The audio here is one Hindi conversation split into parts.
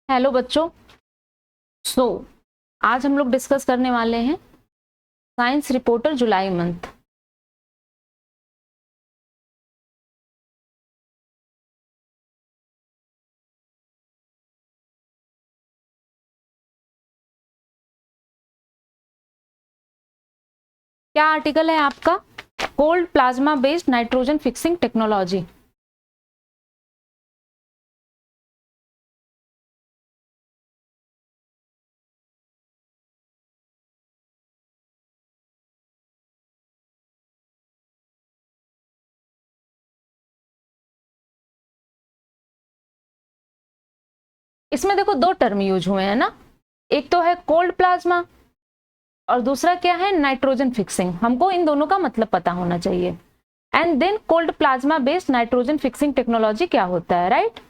हेलो बच्चों। सो आज हम लोग डिस्कस करने वाले हैं साइंस रिपोर्टर जुलाई मंथ। क्या आर्टिकल है आपका? Cold plasma based nitrogen fixing technology. इसमें देखो दो टर्म यूज हुए हैं ना, एक तो है कोल्ड प्लाज्मा और दूसरा क्या है नाइट्रोजन फिक्सिंग। हमको इन दोनों का मतलब पता होना चाहिए। And then cold plasma based nitrogen fixing technology क्या होता है, राइट?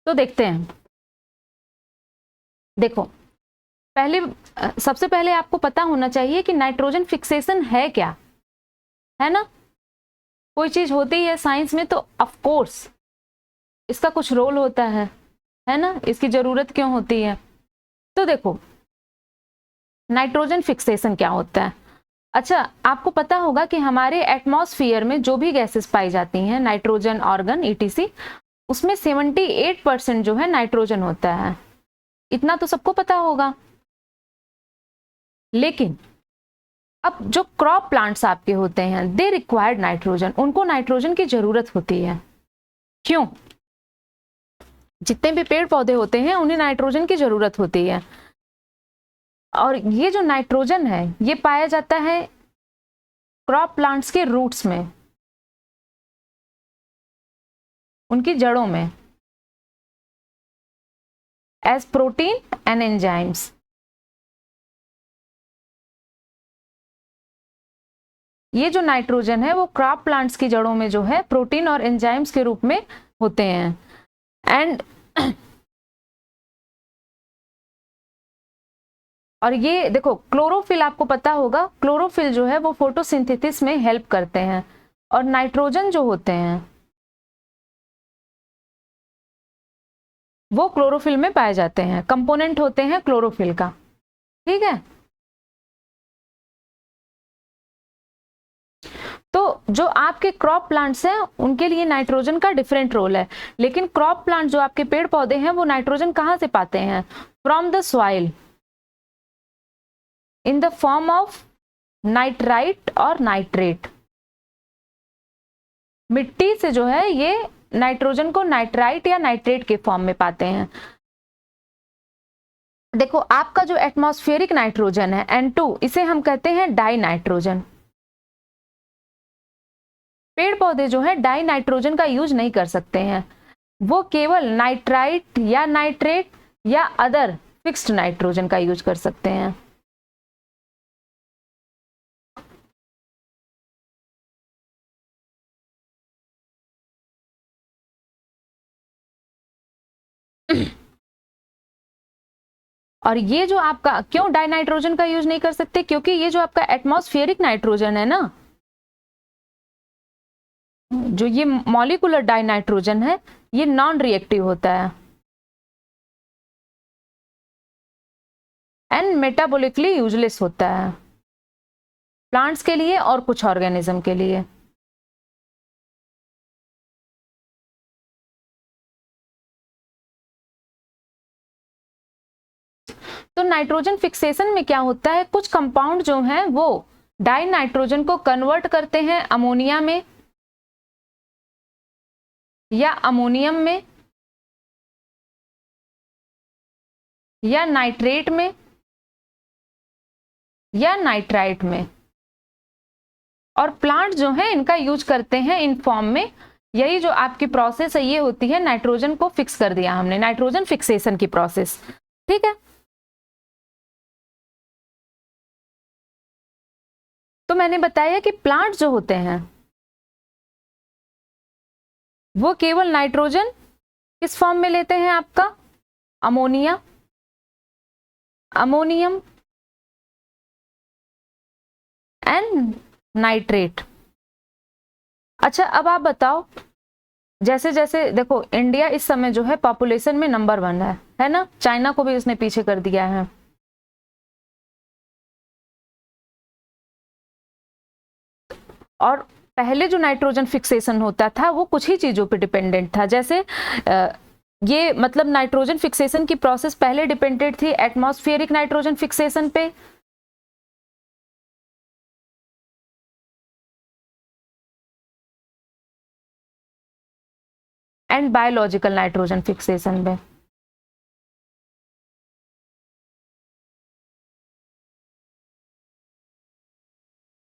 तो देखते हैं। देखो, पहले सबसे पहले आपको पता होना चाहिए कि नाइट्रोजन फिक्सेशन है क्या, है ना। कोई चीज होती है साइंस में तो ऑफ कोर्स इसका कुछ रोल होता है ना, इसकी जरूरत क्यों होती है। तो देखो, नाइट्रोजन फिक्सेशन क्या होता है। अच्छा, आपको पता होगा कि हमारे एटमॉस्फेयर में जो भी गैसेस पाई जाती हैं, नाइट्रोजन, ऑर्गन, ईटीसी, उसमें 78% जो है नाइट्रोजन होता है। इतना तो सबको पता होगा। लेकिन अब जो क्रॉप प्लांट्स आपके होते हैं, दे रिक्वायर्ड नाइट्रोजन, उनको नाइट्रोजन की जरूरत होती है। क्यों? जितने भी पेड़ पौधे होते हैं उन्हें नाइट्रोजन की जरूरत होती है। और ये जो नाइट्रोजन है ये पाया जाता है क्रॉप प्लांट्स के रूट्स में, उनकी जड़ों में, एज प्रोटीन एंड एंजाइम्स। ये जो नाइट्रोजन है वो क्रॉप प्लांट्स की जड़ों में जो है प्रोटीन और एंजाइम्स के रूप में होते हैं। एंड और ये देखो, क्लोरोफिल आपको पता होगा, क्लोरोफिल जो है वो फोटोसिंथेसिस में हेल्प करते हैं। और नाइट्रोजन जो होते हैं वो क्लोरोफिल में पाए जाते हैं, कंपोनेंट होते हैं क्लोरोफिल का। ठीक है। तो जो आपके क्रॉप प्लांट्स हैं उनके लिए नाइट्रोजन का डिफरेंट रोल है। लेकिन क्रॉप प्लांट जो आपके पेड़ पौधे हैं वो नाइट्रोजन कहां से पाते हैं? From the soil in the form of nitrite और नाइट्रेट। मिट्टी से जो है ये नाइट्रोजन को नाइट्राइट या नाइट्रेट के फॉर्म में पाते हैं। देखो, आपका जो एटमॉस्फेरिक नाइट्रोजन है N2, इसे हम कहते हैं डाई नाइट्रोजन। पेड़ पौधे जो है डाई नाइट्रोजन का यूज नहीं कर सकते हैं, वो केवल नाइट्राइट या नाइट्रेट या अदर फिक्स्ड नाइट्रोजन का यूज कर सकते हैं। और ये जो आपका क्यों डाई नाइट्रोजन का यूज नहीं कर सकते? क्योंकि ये जो आपका एटमॉस्फेरिक नाइट्रोजन है ना, जो ये मॉलिक्यूलर डाई नाइट्रोजन है, ये नॉन रिएक्टिव होता है एंड मेटाबॉलिकली यूजलेस होता है प्लांट्स के लिए और कुछ ऑर्गेनिज्म के लिए। तो नाइट्रोजन फिक्सेशन में क्या होता है, कुछ कंपाउंड जो हैं वो डाई नाइट्रोजन को कन्वर्ट करते हैं अमोनिया में या अमोनियम में या नाइट्रेट में या नाइट्राइट में। और प्लांट जो है इनका यूज करते हैं इन फॉर्म में। यही जो आपकी प्रोसेस है ये होती है, नाइट्रोजन को फिक्स कर दिया हमने, नाइट्रोजन फिक्सेशन की प्रोसेस। ठीक है। तो मैंने बताया कि प्लांट जो होते हैं वो केवल नाइट्रोजन किस फॉर्म में लेते हैं आपका? Ammonia, ammonium and nitrate. अच्छा, अब आप बताओ जैसे जैसे देखो इंडिया इस समय जो है पॉपुलेशन में नंबर 1 है ना, चाइना को भी उसने पीछे कर दिया है। और पहले जो नाइट्रोजन फिक्सेशन होता था वो कुछ ही चीजों पे डिपेंडेंट था, जैसे ये मतलब नाइट्रोजन फिक्सेशन की प्रोसेस पहले डिपेंडेंट थी एटमॉस्फेरिक नाइट्रोजन फिक्सेशन पे, एंड बायोलॉजिकल नाइट्रोजन फिक्सेशन पे।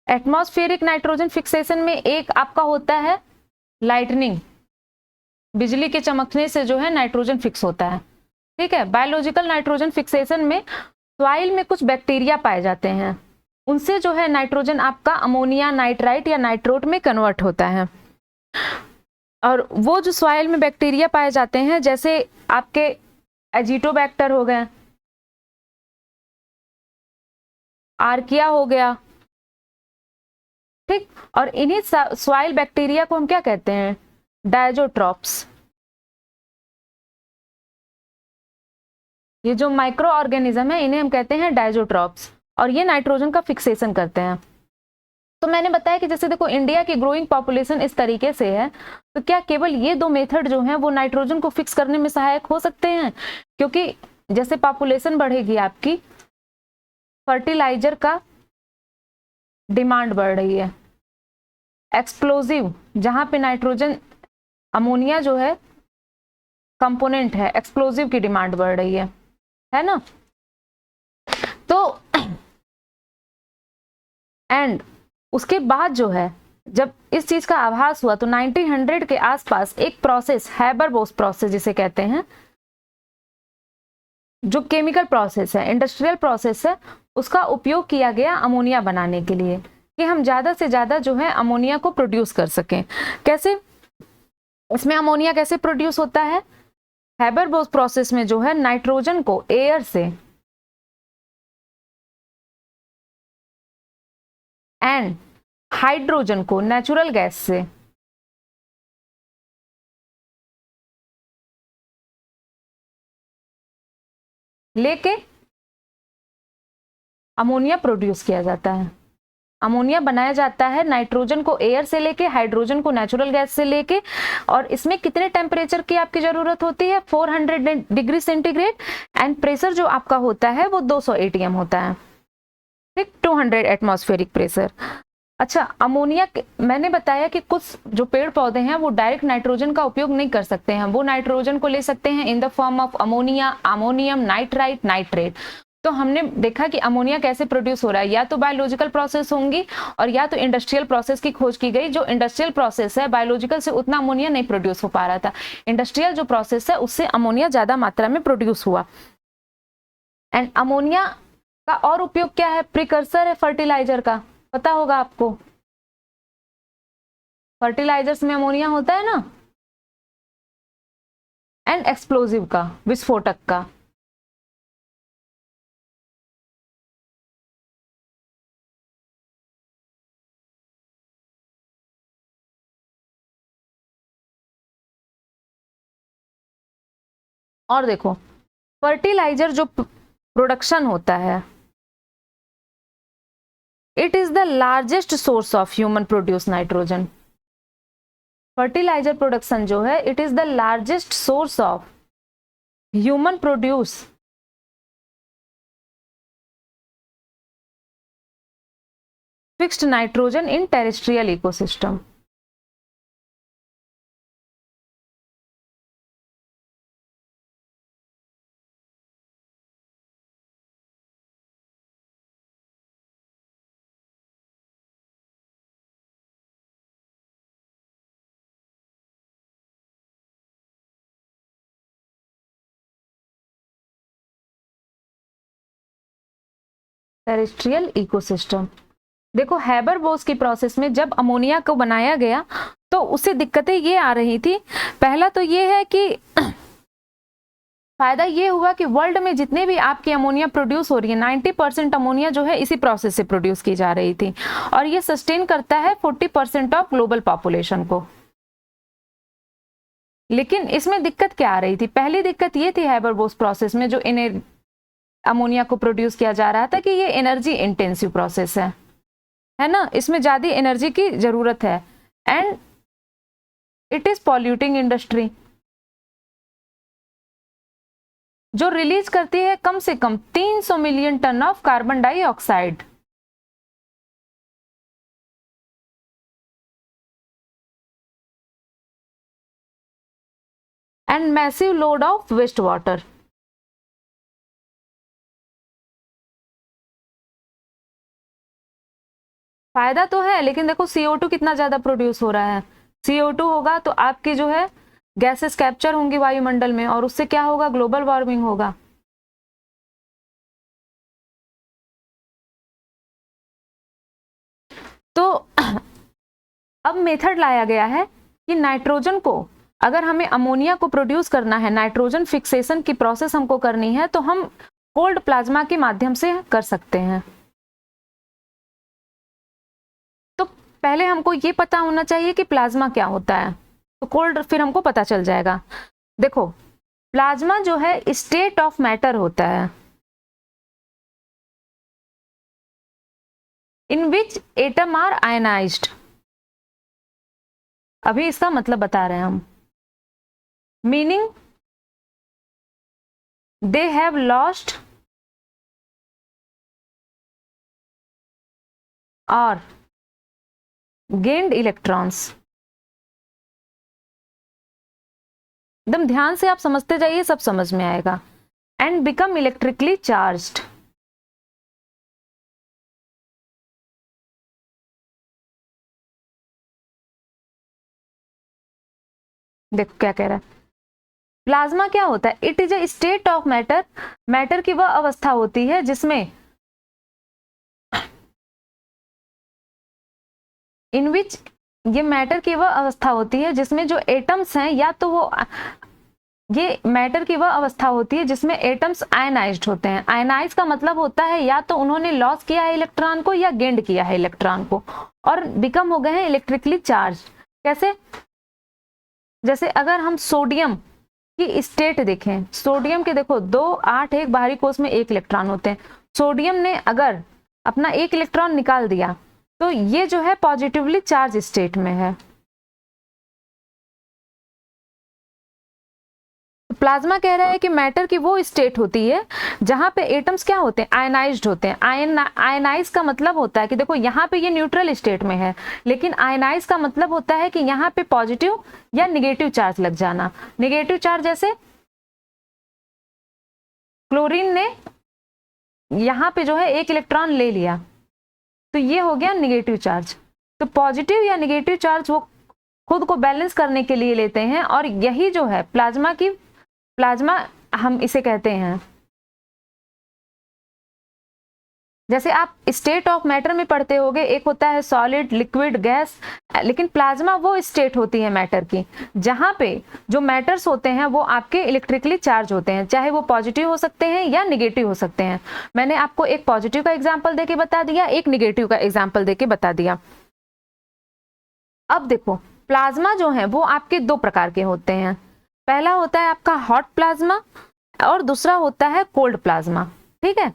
एटमॉस्फेरिक नाइट्रोजन फिक्सेशन में एक आपका होता है लाइटनिंग, बिजली के चमकने से जो है नाइट्रोजन फिक्स होता है, ठीक है। बायोलॉजिकल नाइट्रोजन फिक्सेशन में सॉइल में कुछ बैक्टीरिया पाए जाते हैं, उनसे जो है नाइट्रोजन आपका अमोनिया नाइट्राइट या नाइट्रोट में कन्वर्ट होता है। और वो जो सॉइल में बैक्टीरिया पाए जाते हैं जैसे आपके एजिटोबैक्टर हो गए, आर्किया हो गया, ठीक। और इन्हीं सॉइल बैक्टीरिया को हम क्या कहते हैं, डायजोट्रॉप्स। ये जो माइक्रो ऑर्गेनिज्म है इन्हें हम कहते हैं डायजोट्रॉप्स, और ये नाइट्रोजन का फिक्सेशन करते हैं। तो मैंने बताया कि जैसे देखो इंडिया की ग्रोइंग पॉपुलेशन इस तरीके से है, तो क्या केवल ये 2 मेथड जो हैं वो नाइट्रोजन को फिक्स करने में सहायक हो सकते हैं? क्योंकि जैसे पॉपुलेशन बढ़ेगी आपकी, फर्टिलाइजर का डिमांड बढ़ रही है, एक्सप्लोजिव जहां पे नाइट्रोजन अमोनिया जो है कंपोनेंट है, एक्सप्लोजिव की डिमांड बढ़ रही है ना। तो एंड उसके बाद जो है जब इस चीज का आभास हुआ तो 1900 के आसपास एक प्रोसेस, हैबर-बोस प्रोसेस जिसे कहते हैं, जो केमिकल प्रोसेस है, इंडस्ट्रियल प्रोसेस है, उसका उपयोग किया गया अमोनिया बनाने के लिए, कि हम ज्यादा से ज्यादा जो है अमोनिया को प्रोड्यूस कर सकें। कैसे? इसमें अमोनिया कैसे प्रोड्यूस होता है? हैबर-बोस प्रोसेस में जो है नाइट्रोजन को एयर से एंड हाइड्रोजन को नेचुरल गैस से लेके अमोनिया प्रोड्यूस किया जाता है। अमोनिया बनाया जाता है नाइट्रोजन को एयर से लेके, हाइड्रोजन को नेचुरल गैस से लेके। और इसमें कितने टेम्परेचर की आपकी जरूरत होती है? 400 डिग्री सेंटीग्रेड, एंड प्रेशर जो आपका होता है वो 200 ATM होता है, ठीक, 200 एटमॉस्फेरिक प्रेशर। अच्छा, अमोनिया मैंने बताया कि कुछ जो पेड़ पौधे हैं वो डायरेक्ट नाइट्रोजन का उपयोग नहीं कर सकते हैं, वो नाइट्रोजन को ले सकते हैं in the form of ammonia, ammonium nitrite, nitrate. तो हमने देखा कि अमोनिया कैसे प्रोड्यूस हो रहा है, या तो बायोलॉजिकल प्रोसेस होंगी और या तो इंडस्ट्रियल प्रोसेस की खोज की गई। जो इंडस्ट्रियल प्रोसेस है, बायोलॉजिकल से उतना अमोनिया नहीं प्रोड्यूस हो पा रहा था, इंडस्ट्रियल जो प्रोसेस है उससे अमोनिया ज्यादा मात्रा में प्रोड्यूस हुआ। एंड अमोनिया का और उपयोग क्या है? प्रिकर्सर है फर्टिलाइजर का, पता होगा आपको, फर्टिलाइजर्स में अमोनिया होता है ना, एंड एक्सप्लोजिव का, विस्फोटक का। और देखो फर्टिलाइजर जो प्रोडक्शन होता है, it is the largest source of human produce nitrogen. Fertiliser production जो है it is the largest source of human produce fixed nitrogen in terrestrial ecosystem. Terrestrial ecosystem, देखो हैबर-बोस की प्रोसेस में जब अमोनिया को बनाया गया तो उससे दिक्कतें ये आ रही थी। पहला तो ये है कि फायदा ये हुआ कि वर्ल्ड में जितने भी आपकी अमोनिया प्रोड्यूस हो रही है 90% अमोनिया जो है इसी प्रोसेस से प्रोड्यूस की जा रही थी, और ये सस्टेन करता है 40% ऑफ ग्लोबल पॉपुलेशन को। लेकिन इसमें दिक्कत क्या आ रही थी? पहली दिक्कत ये थी हैबर-बोश प्रोसेस में जो अमोनिया को प्रोड्यूस किया जा रहा था कि ये एनर्जी इंटेंसिव प्रोसेस है ना, इसमें ज्यादा एनर्जी की जरूरत है and it is polluting industry जो रिलीज करती है कम से कम 300 million ton of carbon dioxide. And massive load of waste water. फायदा तो है लेकिन देखो CO2 कितना ज्यादा प्रोड्यूस हो रहा है। CO2 होगा तो आपकी जो है गैसेस कैप्चर होंगी वायुमंडल में और उससे क्या होगा? ग्लोबल वार्मिंग होगा। तो अब मेथड लाया गया है कि नाइट्रोजन को अगर हमें अमोनिया को प्रोड्यूस करना है, नाइट्रोजन फिक्सेशन की प्रोसेस हमको करनी है, तो हम कोल्ड प्लाज्मा के माध्यम से कर सकते हैं। तो पहले हमको ये पता होना चाहिए कि प्लाज्मा क्या होता है, तो कोल्ड फिर हमको पता चल जाएगा। देखो प्लाज्मा जो है स्टेट ऑफ मैटर होता है इन विच एटम आर आयनाइज्ड। अभी इसका मतलब बता रहे हैं हम। मीनिंग दे हैव लॉस्ट और गेन्ड इलेक्ट्रॉन्स। एकदम ध्यान से आप समझते जाइए, सब समझ में आएगा। And become electrically charged. देखो क्या कह रहा है, प्लाज्मा क्या होता है? It is a state of matter. Matter की वह अवस्था होती है जिसमें इन विच, ये मैटर की वह अवस्था होती है जिसमें जो एटम्स हैं, या तो वो ये मैटर की वह अवस्था होती है जिसमें एटम्स आयनाइज्ड होते हैं। आयनाइज का मतलब होता है या तो उन्होंने लॉस किया है इलेक्ट्रॉन को या गेंड किया है इलेक्ट्रॉन को, और बिकम हो गए हैं इलेक्ट्रिकली चार्ज। कैसे? जैसे अगर हम सोडियम की स्टेट देखें, सोडियम के देखो 2, 8, 1 बाहरी कोश में 1 इलेक्ट्रॉन होते हैं। सोडियम ने अगर अपना 1 इलेक्ट्रॉन निकाल दिया तो ये जो है पॉजिटिवली चार्ज स्टेट में है। प्लाज्मा कह रहा है कि मैटर की वो स्टेट होती है जहां पे एटम्स क्या होते हैं? आयनाइज्ड होते हैं। आयनाइज का मतलब होता है कि देखो यहाँ पे ये न्यूट्रल स्टेट में है, लेकिन आयनाइज का मतलब होता है कि यहाँ पे पॉजिटिव या निगेटिव चार्ज लग जाना। निगेटिव चार्ज जैसे क्लोरीन ने यहाँ पे जो है 1 इलेक्ट्रॉन ले लिया तो ये हो गया निगेटिव चार्ज। तो पॉजिटिव या निगेटिव चार्ज वो खुद को बैलेंस करने के लिए लेते हैं, और यही जो है प्लाज्मा हम इसे कहते हैं। जैसे आप स्टेट ऑफ मैटर में पढ़ते होगे, एक होता है सॉलिड, लिक्विड, गैस, लेकिन प्लाज्मा वो स्टेट होती है मैटर की जहां पे जो मैटर्स होते हैं वो आपके इलेक्ट्रिकली चार्ज होते हैं, चाहे वो पॉजिटिव हो सकते हैं या निगेटिव हो सकते हैं। मैंने आपको एक पॉजिटिव का एग्जाम्पल देके बता दिया, एक निगेटिव का एग्जाम्पल देके बता दिया। अब देखो प्लाज्मा जो है वो आपके 2 प्रकार के होते हैं। पहला होता है आपका हॉट प्लाज्मा और दूसरा होता है कोल्ड प्लाज्मा। ठीक है,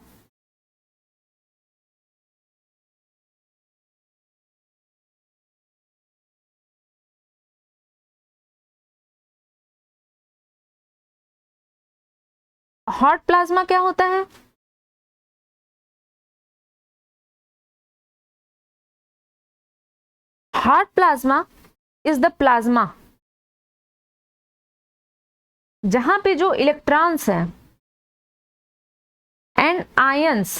हॉट प्लाज्मा क्या होता है? Hot plasma is the plasma जहां पे जो इलेक्ट्रॉन्स हैं and ions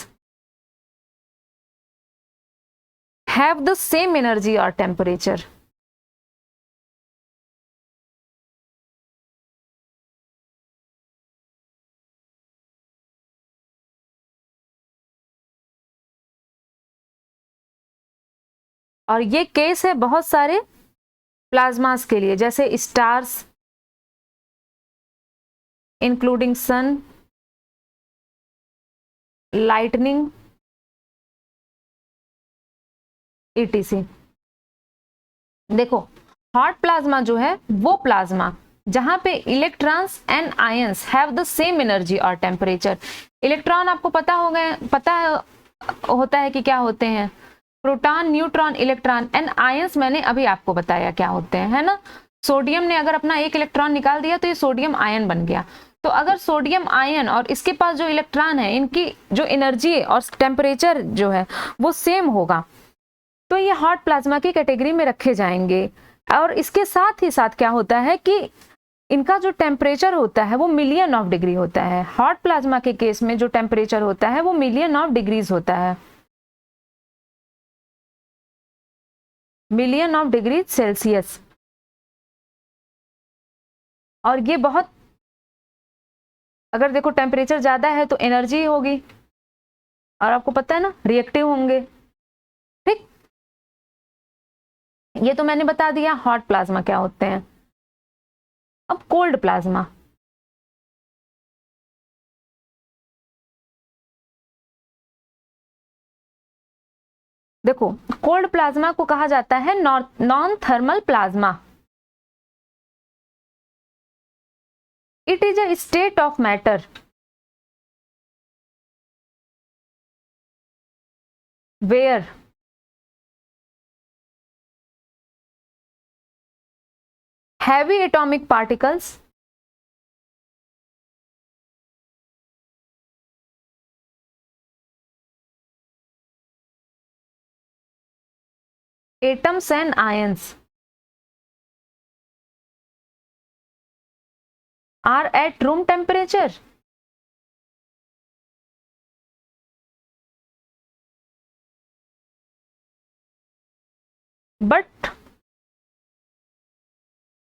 have the same energy और टेम्परेचर। और ये केस है बहुत सारे प्लाज्मास के लिए, जैसे स्टार्स इंक्लूडिंग सन, लाइटनिंग, etc। देखो हॉट प्लाज्मा जो है वो प्लाज्मा जहां पे electrons and ions have the same energy और टेम्परेचर। इलेक्ट्रॉन आपको पता होता है कि क्या होते हैं, proton, neutron, electron, and ions मैंने अभी आपको बताया क्या होते हैं, है ना। सोडियम ने अगर अपना एक इलेक्ट्रॉन निकाल दिया तो ये सोडियम आयन बन गया। तो अगर सोडियम आयन और इसके पास जो इलेक्ट्रॉन है, इनकी जो एनर्जी और टेम्परेचर जो है वो सेम होगा, तो ये हॉट प्लाज्मा की कैटेगरी में रखे जाएंगे। और इसके साथ ही साथ क्या होता है कि इनका जो टेम्परेचर होता है वो मिलियन ऑफ डिग्री होता है। हॉट प्लाज्मा के केस में जो टेम्परेचर होता है वो मिलियन ऑफ डिग्रीज होता है, मिलियन ऑफ डिग्री सेल्सियस। और ये बहुत, अगर देखो टेम्परेचर ज्यादा है तो एनर्जी होगी, और आपको पता है ना रिएक्टिव होंगे। ठीक, ये तो मैंने बता दिया हॉट प्लाज्मा क्या होते हैं। अब कोल्ड प्लाज्मा, देखो कोल्ड प्लाज्मा को कहा जाता है non thermal plasma. It is a state of matter where heavy atomic particles atoms and ions are at room temperature. But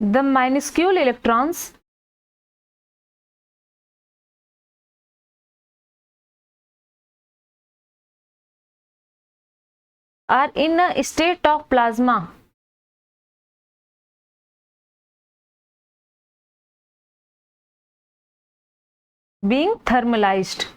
the minuscule electrons are in a state of plasma being thermalized.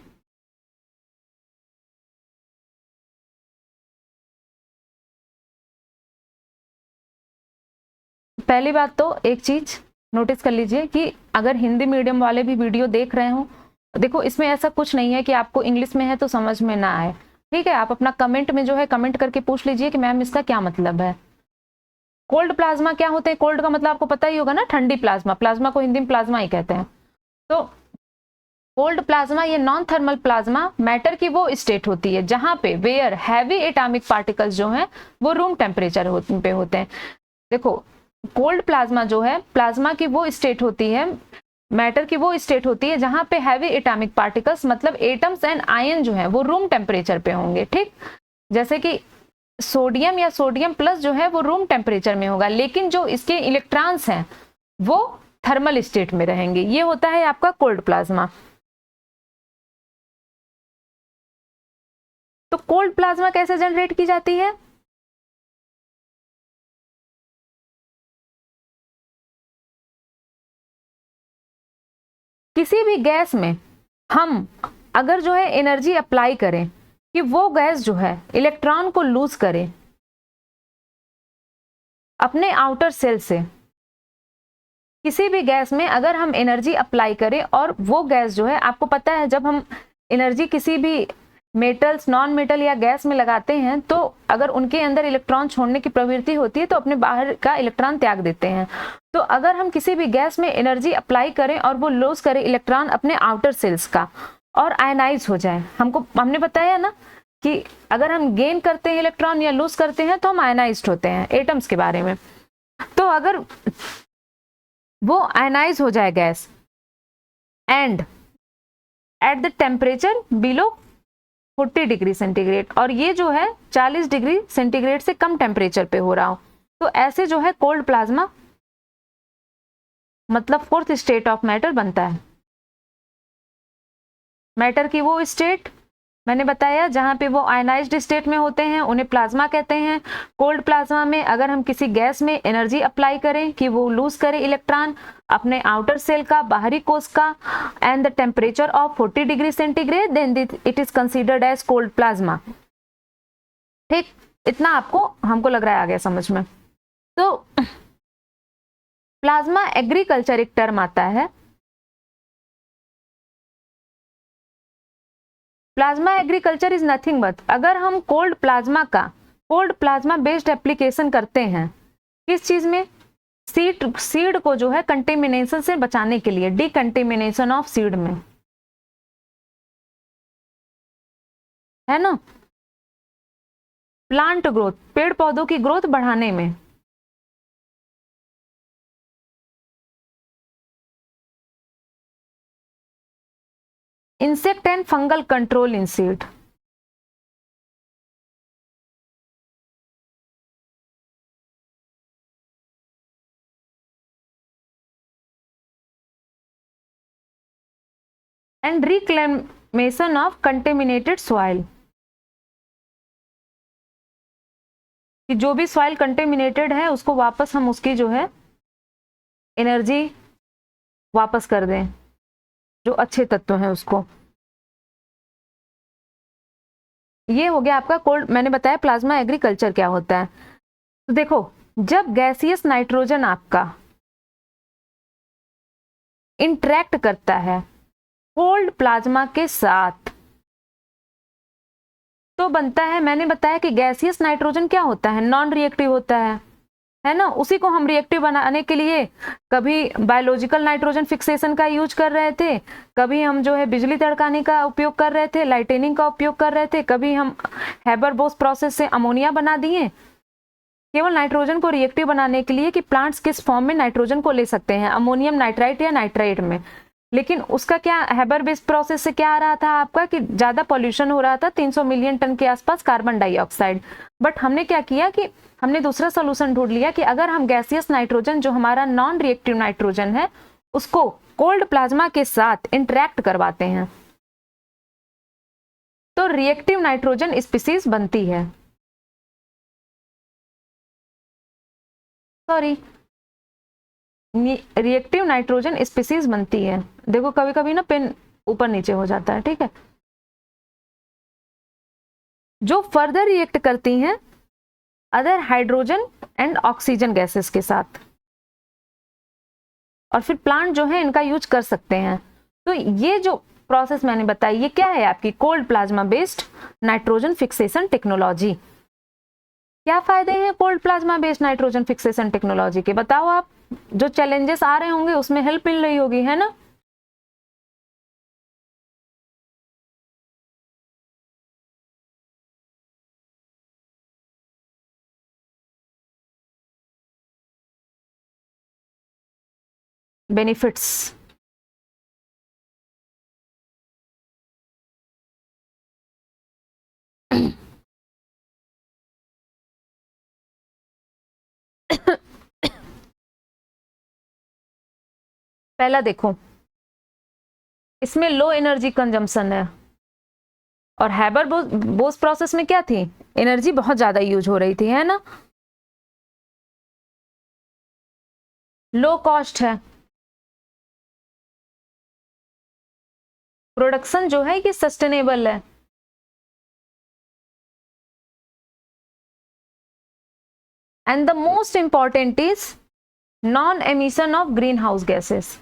पहली बात तो एक चीज नोटिस कर लीजिए कि अगर हिंदी मीडियम वाले भी वीडियो देख रहे हो, देखो इसमें ऐसा कुछ नहीं है कि आपको इंग्लिश में है तो समझ में ना आए। ठीक है, आप अपना कमेंट में जो है कमेंट करके पूछ लीजिए कि मैम इसका क्या मतलब है। कोल्ड प्लाज्मा क्या होते हैं? कोल्ड का मतलब आपको पता ही होगा ना, ठंडी प्लाज्मा। प्लाज्मा को हिंदी में प्लाज्मा ही कहते हैं। तो कोल्ड प्लाज्मा, ये नॉन थर्मल प्लाज्मा मैटर की वो स्टेट होती है जहां पे वेयर हैवी एटॉमिक पार्टिकल्स जो हैं वो रूम टेम्परेचर पे होते हैं। देखो कोल्ड प्लाज्मा जो है, प्लाज्मा की वो स्टेट होती है, मैटर की वो स्टेट होती है जहां पे हैवी एटॉमिक पार्टिकल्स मतलब एटम्स एंड आयन जो है वो रूम टेम्परेचर पे होंगे। ठीक, जैसे कि सोडियम या सोडियम प्लस जो है वो रूम टेम्परेचर में होगा, लेकिन जो इसके इलेक्ट्रॉन्स हैं वो थर्मल स्टेट में रहेंगे। ये होता है आपका कोल्ड प्लाज्मा। तो कोल्ड प्लाज्मा कैसे जनरेट की जाती है? किसी भी गैस में हम अगर जो है एनर्जी अप्लाई करें कि वो गैस जो है इलेक्ट्रॉन को लूज करे अपने आउटर सेल से, किसी भी गैस में अगर हम एनर्जी अप्लाई करें और वो गैस जो है, आपको पता है जब हम एनर्जी किसी भी मेटल्स, नॉन मेटल या गैस में लगाते हैं तो अगर उनके अंदर इलेक्ट्रॉन छोड़ने की प्रवृत्ति होती है तो अपने बाहर का इलेक्ट्रॉन त्याग देते हैं। तो अगर हम किसी भी गैस में एनर्जी अप्लाई करें और वो लूज करे इलेक्ट्रॉन अपने आउटर सेल्स का और आयनाइज हो जाए, हमने बताया ना कि अगर हम गेन करते हैं इलेक्ट्रॉन या लूज करते हैं तो हम आयनाइज्ड होते हैं, एटम्स के बारे में। तो अगर वो आयनाइज हो जाए gas and at the temperature below 40 degree centigrade, और ये जो है 40 डिग्री सेंटीग्रेड से कम टेम्परेचर पे हो रहा हो, तो ऐसे जो है कोल्ड प्लाज्मा मतलब फोर्थ स्टेट ऑफ मैटर बनता है। मैटर की वो स्टेट मैंने बताया जहां पे वो आयनाइज्ड स्टेट में होते हैं उन्हें प्लाज्मा कहते हैं। कोल्ड प्लाज्मा में अगर हम किसी गैस में एनर्जी अप्लाई करें कि वो लूज करे इलेक्ट्रॉन अपने आउटर सेल का, बाहरी कोश का, and the temperature of 40 degree centigrade, then it is considered as cold plasma. ठीक, इतना आपको हमको लग रहा है आ गया समझ में। तो प्लाज्मा एग्रीकल्चर एक टर्म आता है। Plasma agriculture is nothing but, अगर हम कोल्ड प्लाज्मा बेस्ड एप्लीकेशन करते हैं किस चीज में, सीड को जो है कंटेमिनेशन से बचाने के लिए, डिकंटेमिनेशन ऑफ सीड में, है ना, प्लांट ग्रोथ, पेड़ पौधों की ग्रोथ बढ़ाने में, insect and fungal control in seed, and reclamation of contaminated soil, कि जो भी सॉइल कंटेमिनेटेड है उसको वापस हम उसकी जो है एनर्जी वापस कर दें, जो अच्छे तत्व हैं उसको। ये हो गया आपका कोल्ड, मैंने बताया प्लाज्मा एग्रीकल्चर क्या होता है। तो देखो, जब गैसियस नाइट्रोजन आपका इंटरेक्ट करता है कोल्ड प्लाज्मा के साथ तो बनता है, मैंने बताया कि गैसियस नाइट्रोजन क्या होता है, नॉन रिएक्टिव होता है ना। उसी को हम रिएक्टिव बनाने के लिए कभी बायोलॉजिकल नाइट्रोजन फिक्सेशन का यूज कर रहे थे, कभी हम जो है बिजली तड़काने का उपयोग कर रहे थे, लाइटेनिंग का उपयोग कर रहे थे, कभी हम हैबर-बोस प्रोसेस से अमोनिया बना दिए, केवल नाइट्रोजन को रिएक्टिव बनाने के लिए कि प्लांट्स किस फॉर्म में नाइट्रोजन को ले सकते हैं, अमोनियम नाइट्राइट या नाइट्राइट में। लेकिन उसका क्या, हैबर बेस प्रोसेस से क्या आ रहा था आपका कि ज्यादा पॉल्यूशन हो रहा था, 300 मिलियन टन के आसपास कार्बन डाइऑक्साइड। बट हमने क्या किया कि हमने दूसरा सोल्यूशन ढूंढ लिया कि अगर हम गैसियस नाइट्रोजन जो हमारा नॉन रिएक्टिव नाइट्रोजन है उसको कोल्ड प्लाज्मा के साथ इंटरेक्ट करवाते हैं तो रिएक्टिव नाइट्रोजन स्पीसीज बनती है, सॉरी रिएक्टिव नाइट्रोजन स्पीसीज बनती है। देखो कभी कभी ना पेन ऊपर नीचे हो जाता है, ठीक है, जो फर्दर रिएक्ट करती हैं other hydrogen and oxygen gases के साथ, और फिर प्लांट जो है इनका यूज कर सकते हैं। तो ये जो प्रोसेस मैंने बताई ये क्या है, आपकी cold plasma based nitrogen fixation technology. क्या फायदे हैं cold plasma based nitrogen fixation technology के, बताओ आप। जो चैलेंजेस आ रहे होंगे उसमें हेल्प मिल रही होगी, है ना। बेनिफिट्स, पहला देखो इसमें लो एनर्जी कंजम्पशन है, और हैबर बोस प्रोसेस में क्या थी, एनर्जी बहुत ज्यादा यूज हो रही थी, है ना। लो कॉस्ट है, प्रोडक्शन जो है ये सस्टेनेबल है, and the most important is non emission of green house gases.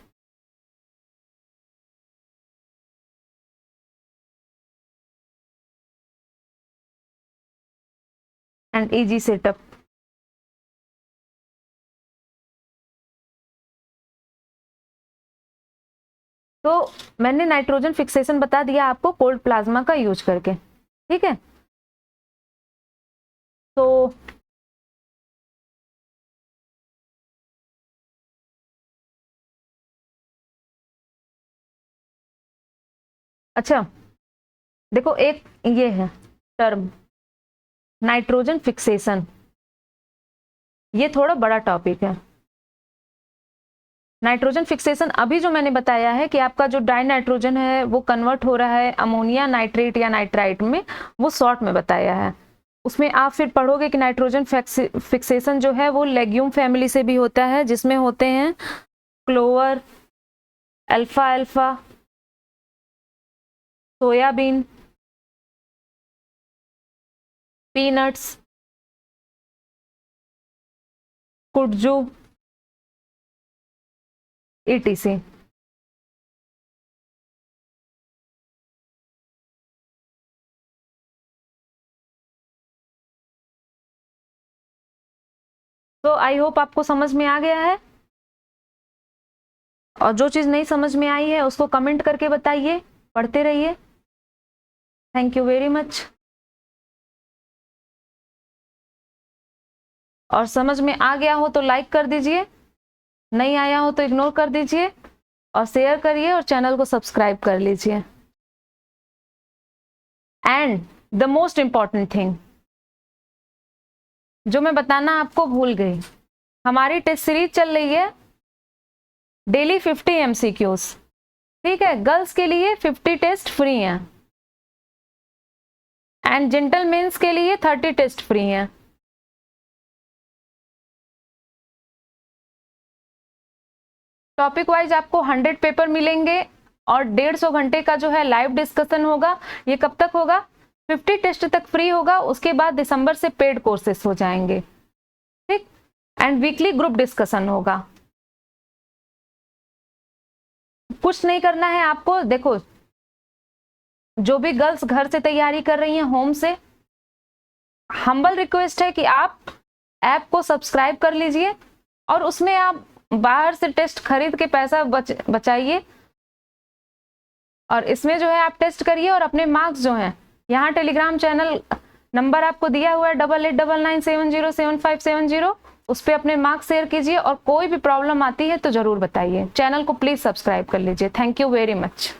And easy setup. तो मैंने नाइट्रोजन फिक्सेशन बता दिया आपको कोल्ड प्लाज्मा का यूज करके, ठीक है। तो अच्छा देखो, एक ये है टर्म नाइट्रोजन फिक्सेशन, ये थोड़ा बड़ा टॉपिक है। नाइट्रोजन फिक्सेशन अभी जो मैंने बताया है कि आपका जो डाई नाइट्रोजन है वो कन्वर्ट हो रहा है अमोनिया नाइट्रेट या नाइट्राइट में, वो शॉर्ट में बताया है। उसमें आप फिर पढ़ोगे कि नाइट्रोजन फिक्सेशन जो है वो लेग्यूम फैमिली से भी होता है, जिसमें होते हैं क्लोवर, अल्फा अल्फा, सोयाबीन, पीनट्स, कुटजू, ETC। तो आई होप आपको समझ में आ गया है, और जो चीज नहीं समझ में आई है उसको कमेंट करके बताइए, पढ़ते रहिए। Thank you very much. और समझ में आ गया हो तो लाइक कर दीजिए, नहीं आया हो तो इग्नोर कर दीजिए, और शेयर करिए और चैनल को सब्सक्राइब कर लीजिए। And the most important thing जो मैं बताना आपको भूल गई, हमारी टेस्ट सीरीज चल रही है डेली 50 MCQs, ठीक है। गर्ल्स के लिए 50 टेस्ट फ्री हैं एंड जेंटलमेन्स के लिए 30 टेस्ट फ्री हैं। टॉपिक वाइज आपको 100 पेपर मिलेंगे और 150 घंटे का जो है लाइव डिस्कशन होगा। ये कब तक होगा? 50 टेस्ट तक फ्री होगा, उसके बाद दिसंबर से पेड कोर्सेस हो जाएंगे, ठीक। एंड वीकली ग्रुप डिस्कशन होगा। कुछ नहीं करना है आपको। देखो, जो भी गर्ल्स घर से तैयारी कर रही हैं होम से, हम्बल रिक्वेस्ट है कि आप ऐप को सब्सक्राइब कर लीजिए और उसमें आप बाहर से टेस्ट खरीद के पैसा बचाइए, और इसमें जो है आप टेस्ट करिए और अपने मार्क्स जो हैं, यहाँ टेलीग्राम चैनल नंबर आपको दिया हुआ है 8899707570, उस पर अपने मार्क्स शेयर कीजिए, और कोई भी प्रॉब्लम आती है तो जरूर बताइए। चैनल को प्लीज सब्सक्राइब कर लीजिए। Thank you very much.